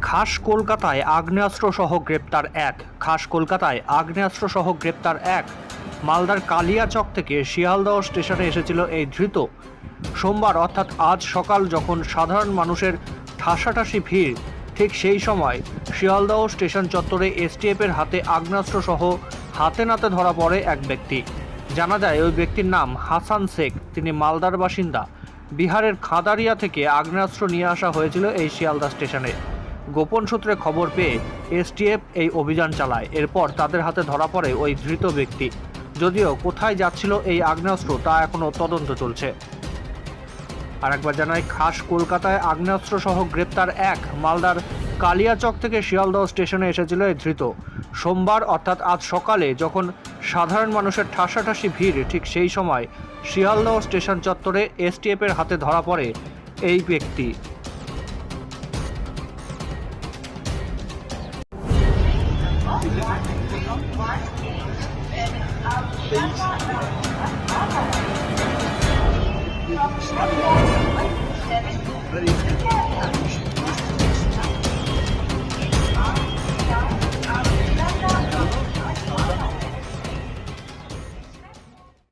খাস কলকাতায় আগ্নেয়াস্ত্রসহ গ্রেপ্তার এক। খাস কলকাতায় আগ্নেয়াস্ত্রসহ গ্রেপ্তার এক। মালদার কালিয়াচক থেকে শিয়ালদহ স্টেশনে এসেছিল এই ধৃত। সোমবার অর্থাৎ আজ সকাল যখন সাধারণ মানুষের ঠাসাঠাসি ভিড়, ঠিক সেই সময় শিয়ালদহ স্টেশন চত্বরে এসটিএফের হাতে আগ্নেয়াস্ত্রসহ হাতে নাতে ধরা পড়ে এক ব্যক্তি। জানা যায় ওই ব্যক্তির নাম হাসান শেখ। তিনি মালদার বাসিন্দা। বিহারের খাদারিয়া থেকে আগ্নেয়াস্ত্র নিয়ে আসা হয়েছিল এই শিয়ালদহ স্টেশনে। গোপন সূত্রে খবর পেয়ে এসটিএফ এই অভিযান চালায়। এরপর তাদের হাতে ধরা পড়ে ওই ধৃত ব্যক্তি। যদিও কোথায় যাচ্ছিল এই আগ্নেয়াস্ত্র তা এখনও তদন্ত চলছে। আরেকবার জানাই, খাস কলকাতায় আগ্নেয়াস্ত্র সহ গ্রেপ্তার এক। মালদার কালিয়াচক থেকে শিয়ালদহ স্টেশনে এসেছিল এই ধৃত। সোমবার অর্থাৎ আজ সকালে যখন সাধারণ মানুষের ঠাসাঠাসি ভিড়, ঠিক সেই সময় শিয়ালদহ স্টেশন চত্বরে এসটিএফের হাতে ধরা পড়ে এই ব্যক্তি।